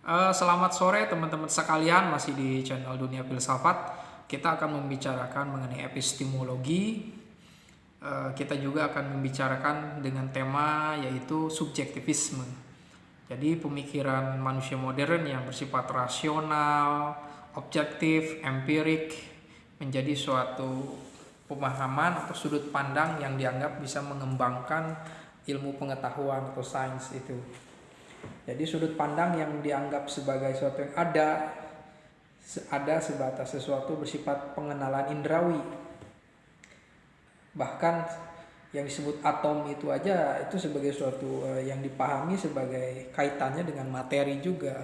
Selamat sore teman-teman sekalian, masih di channel Dunia Filsafat. Kita akan membicarakan mengenai epistemologi. Kita juga akan membicarakan dengan tema yaitu subjektivisme. Jadi pemikiran manusia modern yang bersifat rasional, objektif, empirik menjadi suatu pemahaman atau sudut pandang yang dianggap bisa mengembangkan ilmu pengetahuan atau sains itu. Jadi sudut pandang yang dianggap sebagai sesuatu yang ada sebatas sesuatu bersifat pengenalan indrawi. Bahkan yang disebut atom itu aja itu sebagai suatu yang dipahami sebagai kaitannya dengan materi juga.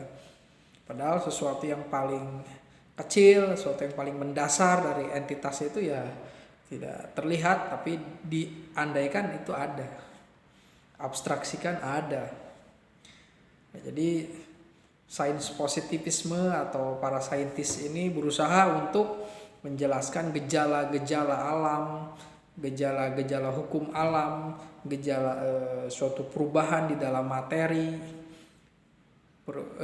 Padahal sesuatu yang paling kecil, sesuatu yang paling mendasar dari entitas itu ya tidak terlihat, tapi diandaikan itu ada. Abstraksikan ada. Jadi sains positivisme atau para saintis ini berusaha untuk menjelaskan gejala-gejala alam, gejala-gejala hukum alam, gejala suatu perubahan di dalam materi,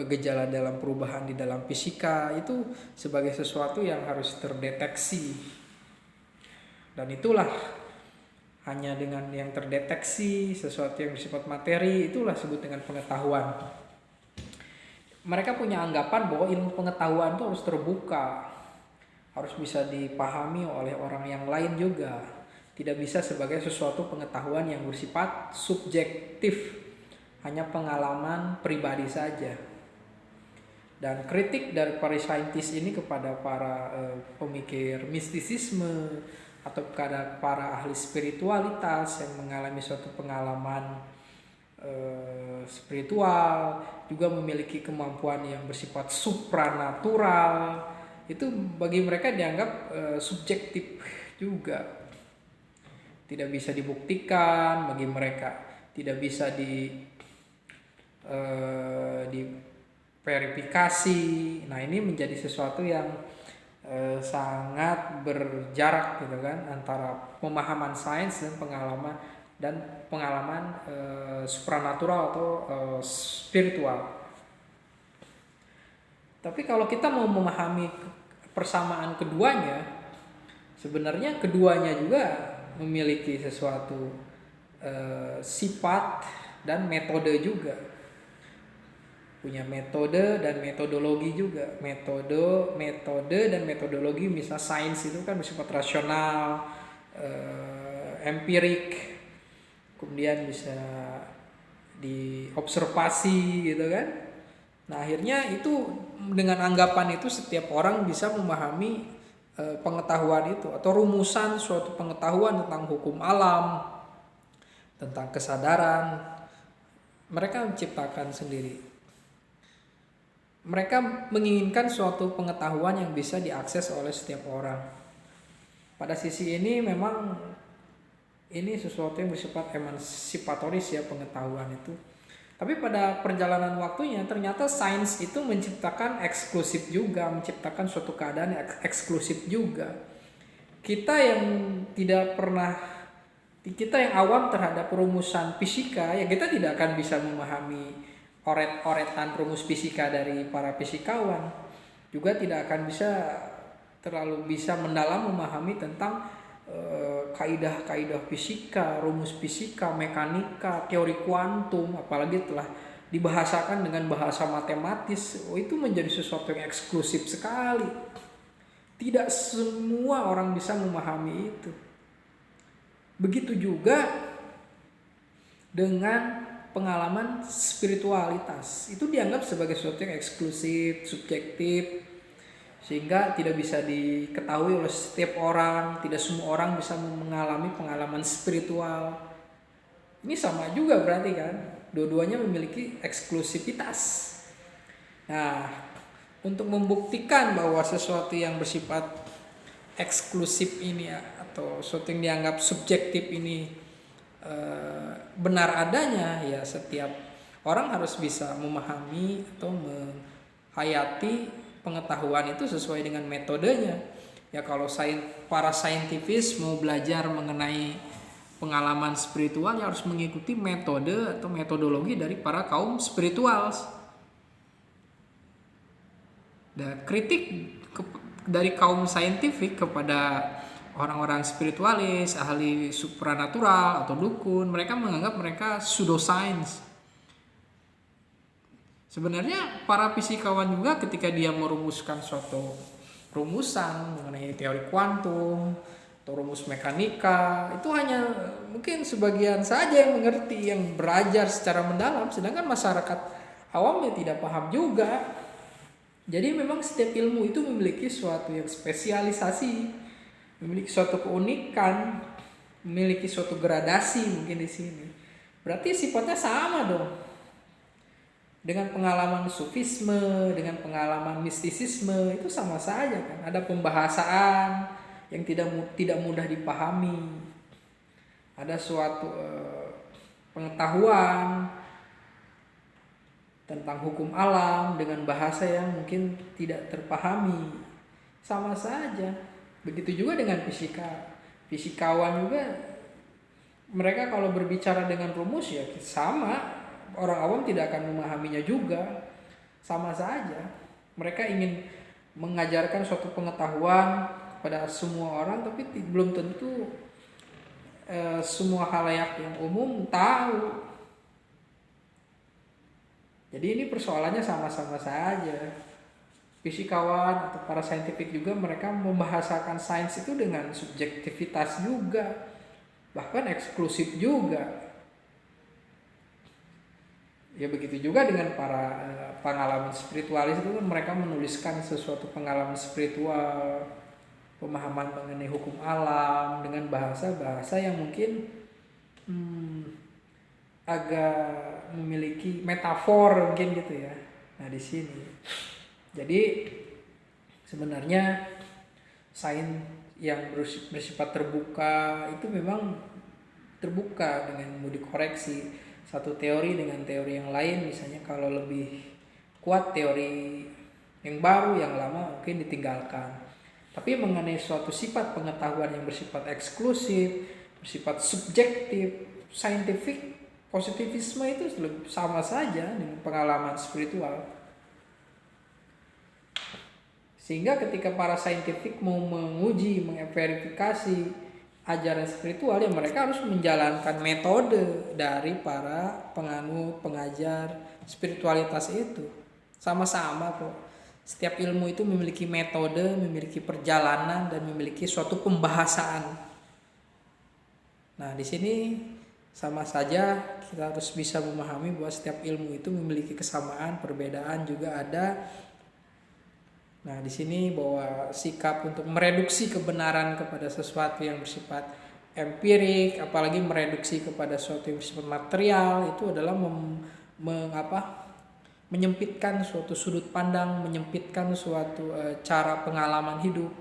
gejala dalam perubahan di dalam fisika itu sebagai sesuatu yang harus terdeteksi. Dan itulah hanya dengan yang terdeteksi sesuatu yang bersifat materi itulah disebut dengan pengetahuan. Mereka punya anggapan bahwa ilmu pengetahuan itu harus terbuka, harus bisa dipahami oleh orang yang lain juga, tidak bisa sebagai sesuatu pengetahuan yang bersifat subjektif, hanya pengalaman pribadi saja. Dan kritik dari para saintis ini kepada para pemikir mistisisme atau kepada para ahli spiritualitas yang mengalami suatu pengalaman spiritual, juga memiliki kemampuan yang bersifat supranatural, itu bagi mereka dianggap subjektif juga, tidak bisa dibuktikan bagi mereka, tidak bisa diverifikasi. Nah ini menjadi sesuatu yang sangat berjarak gitu kan antara pemahaman sains dan pengalaman supranatural atau spiritual. Tapi kalau kita mau memahami persamaan keduanya, sebenarnya keduanya juga memiliki sesuatu sifat dan metode juga. Punya metode dan metodologi juga. Metode dan metodologi, misal sains itu kan bersifat rasional, empirik, kemudian bisa diobservasi gitu kan. Nah akhirnya itu dengan anggapan itu setiap orang bisa memahami pengetahuan itu atau rumusan suatu pengetahuan tentang hukum alam, tentang kesadaran. Mereka menciptakan sendiri. Mereka menginginkan suatu pengetahuan yang bisa diakses oleh setiap orang. Pada sisi ini memang ini sesuatu yang bersifat emansipatoris ya pengetahuan itu. Tapi pada perjalanan waktunya ternyata sains itu menciptakan eksklusif juga, menciptakan suatu keadaan eksklusif juga. Kita yang awam terhadap rumusan fisika, ya kita tidak akan bisa memahami oret-oretan rumus fisika dari para fisikawan, juga tidak akan terlalu bisa mendalam memahami tentang kaidah-kaidah fisika, rumus fisika, mekanika, teori kuantum, apalagi telah dibahasakan dengan bahasa matematis. Itu menjadi sesuatu yang eksklusif sekali. Tidak semua orang bisa memahami itu. Begitu juga dengan pengalaman spiritualitas, itu dianggap sebagai sesuatu yang eksklusif, subjektif, sehingga tidak bisa diketahui oleh setiap orang. Tidak semua orang bisa mengalami pengalaman spiritual. Ini sama juga berarti kan, dua-duanya memiliki eksklusivitas. Nah, untuk membuktikan bahwa sesuatu yang bersifat eksklusif ini atau sesuatu yang dianggap subjektif ini benar adanya, ya setiap orang harus bisa memahami atau menghayati pengetahuan itu sesuai dengan metodenya. Ya kalau para saintifis mau belajar mengenai pengalaman spiritual ya harus mengikuti metode atau metodologi dari para kaum spiritual. Dan kritik dari kaum saintifik kepada orang-orang spiritualis, ahli supranatural atau dukun, mereka menganggap mereka pseudoscience. Sebenarnya para fisikawan juga ketika dia merumuskan suatu rumusan mengenai teori kuantum atau rumus mekanika, itu hanya mungkin sebagian saja yang mengerti, yang belajar secara mendalam, sedangkan masyarakat awamnya tidak paham juga. Jadi memang setiap ilmu itu memiliki suatu yang spesialisasi, memiliki suatu keunikan, memiliki suatu gradasi mungkin di sini. Berarti sifatnya sama dong. Dengan pengalaman sufisme, dengan pengalaman mistisisme itu sama saja kan. Ada pembahasaan yang tidak mudah dipahami. Ada suatu pengetahuan tentang hukum alam dengan bahasa yang mungkin tidak terpahami. Sama saja. Begitu juga dengan fisika. Fisikawan juga, mereka kalau berbicara dengan rumus ya sama. Orang awam tidak akan memahaminya juga. Sama saja. Mereka ingin mengajarkan suatu pengetahuan kepada semua orang, tapi belum tentu semua khalayak yang umum tahu. Jadi ini persoalannya sama-sama saja. Fisikawan atau para saintifik juga mereka membahasakan sains itu dengan subjektivitas juga, bahkan eksklusif juga. Ya begitu juga dengan para pengalaman spiritualis itu kan, mereka menuliskan sesuatu pengalaman spiritual, pemahaman mengenai hukum alam dengan bahasa-bahasa yang mungkin agak memiliki metafor mungkin gitu ya. Nah di sini, jadi sebenarnya sains yang bersifat terbuka itu memang terbuka dengan mau dikoreksi satu teori dengan teori yang lain. Misalnya kalau lebih kuat teori yang baru, yang lama mungkin ditinggalkan. Tapi mengenai suatu sifat pengetahuan yang bersifat eksklusif, bersifat subjektif, saintifik, positivisme itu sama saja dengan pengalaman spiritual. Sehingga ketika para saintifik mau menguji, memverifikasi ajaran spiritual, ya mereka harus menjalankan metode dari para penganut, pengajar spiritualitas itu. Sama-sama kok. Setiap ilmu itu memiliki metode, memiliki perjalanan, dan memiliki suatu pembahasaan. Nah, di sini sama saja kita harus bisa memahami bahwa setiap ilmu itu memiliki kesamaan, perbedaan juga ada. Nah, di sini bahwa sikap untuk mereduksi kebenaran kepada sesuatu yang bersifat empirik, apalagi mereduksi kepada sesuatu yang bersifat material, itu adalah menyempitkan suatu sudut pandang, menyempitkan suatu cara pengalaman hidup,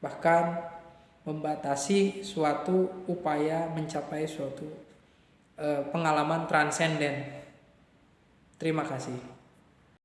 bahkan membatasi suatu upaya mencapai suatu pengalaman transenden. Terima kasih.